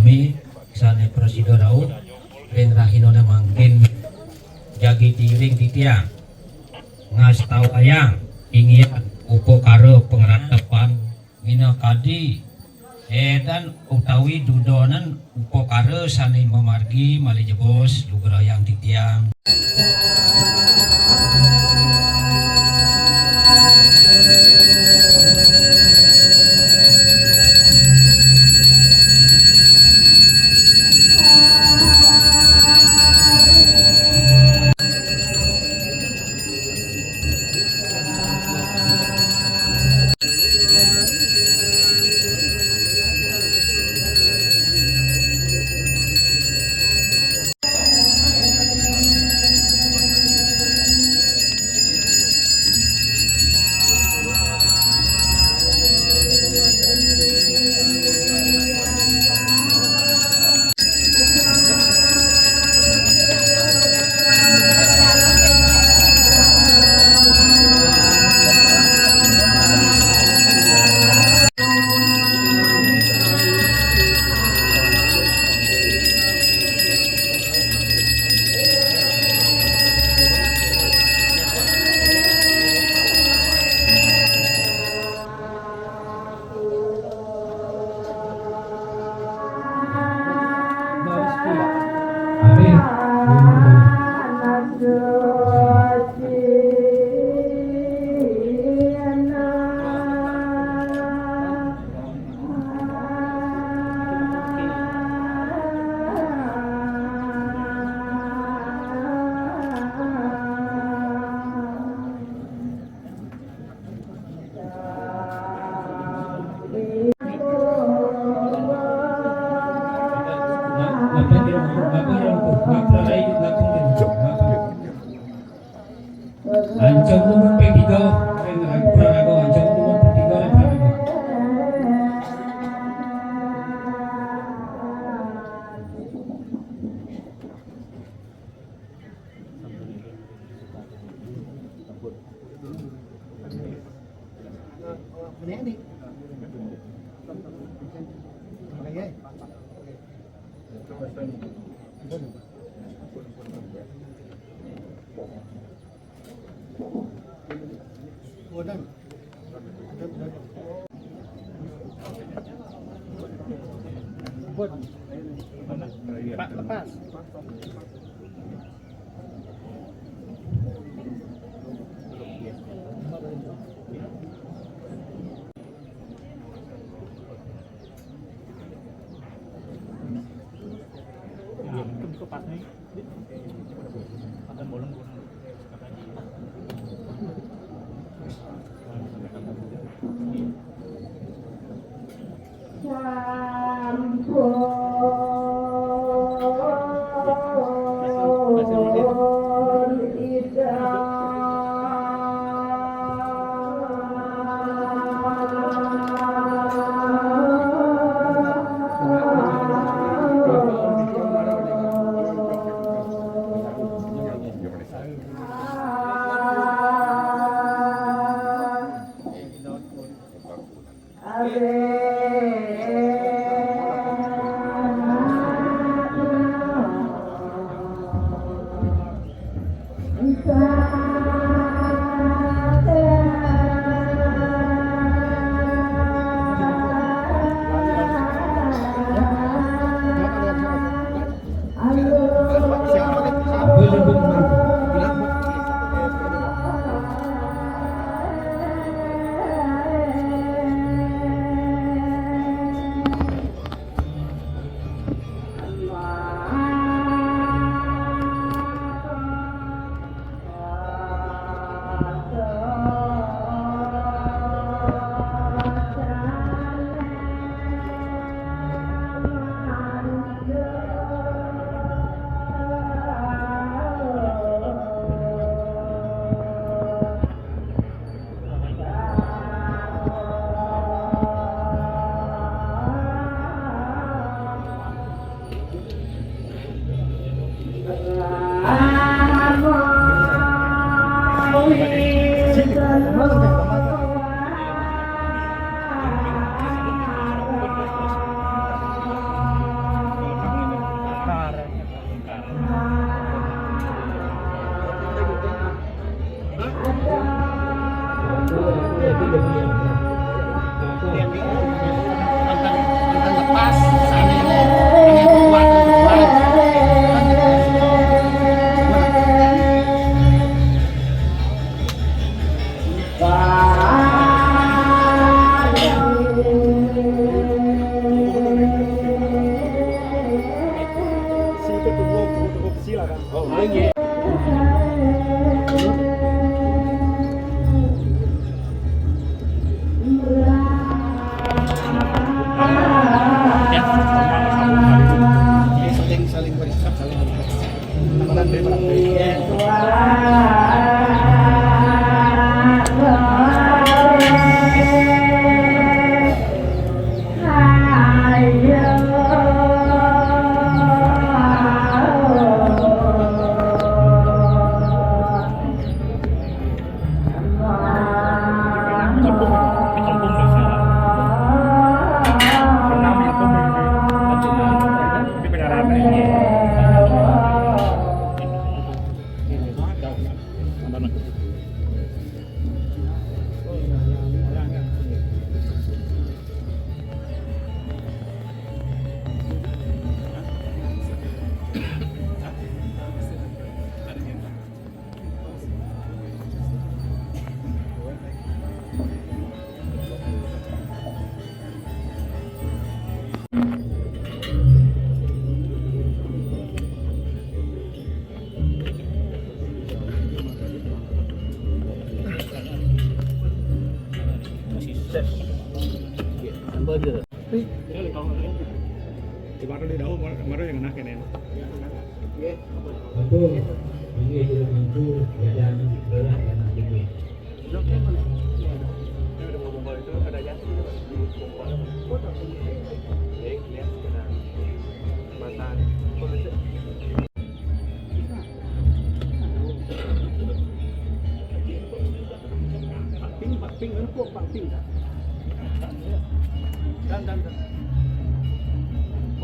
sami sane Presiden Raud ben rahinona mangkin jagi tiring titiang ngas tau ayang ingian upo karo pengratapan mina kadi dan utawi dudonan upo karo sane memargi mali jebos lugra yang titiang Ancam nomor P3 Pranago ancam nomor P3 Pranago Pak, lepas. saling bersikap, saling melandai. Ibarat di daun, kemarin yang enak ini. Betul, ini sudah mampu jajan berat dan tinggi. Ping, kok Pak Ping? Dan.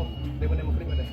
Oh, dia mana mau krim ada?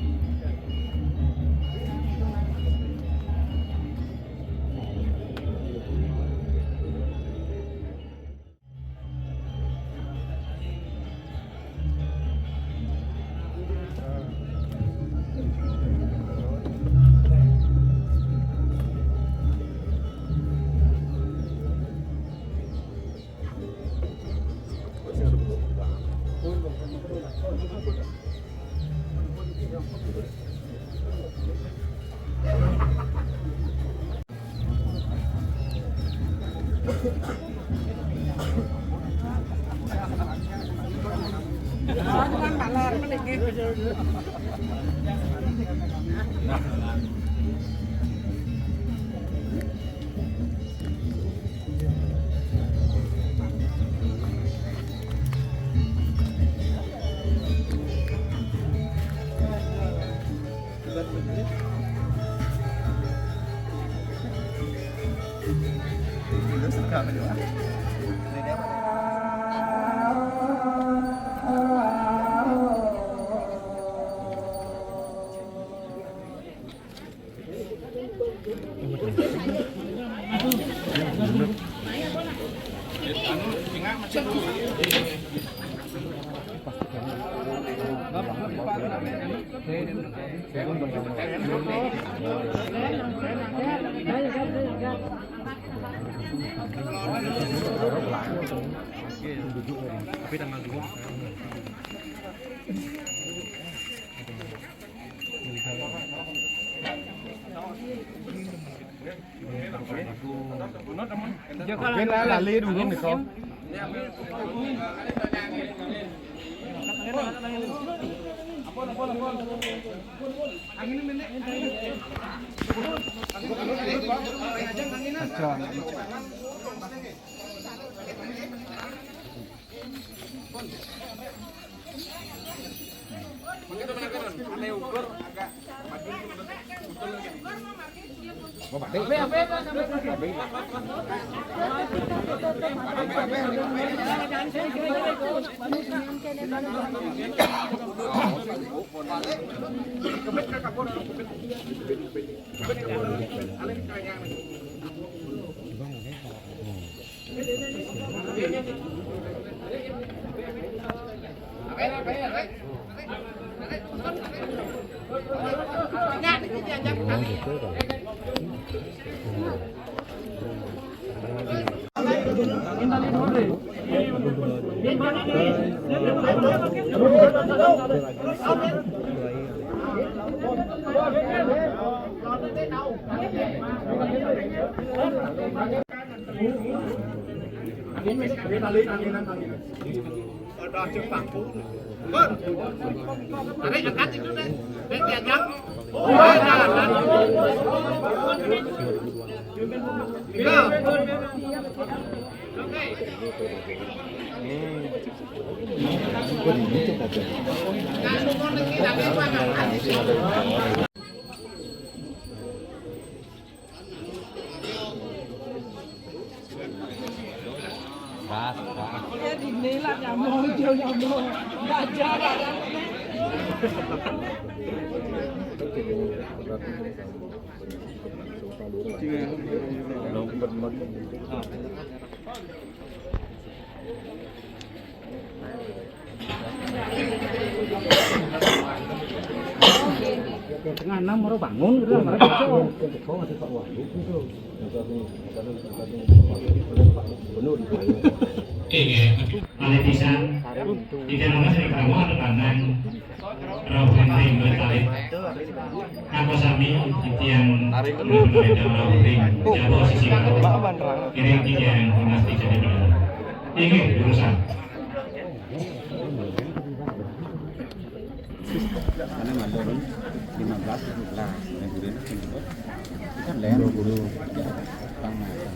Tapi tanggal 2 Kena lali dulu nih kau. Tarik angkat itu deh. Diajak. Ya dinilai nyamuk, dia nyamuk, nggak jalan. Tengah 6 baru bangun gitu lah, mereka Aletisan tidak nama sering kamu ada kanan Rawing bertarik aku sami yang Rawing jauh sisi kiri yang pasti jadi benar ini urusan karena mandor 15 lah yang gurih kan leher 20 ya sama ya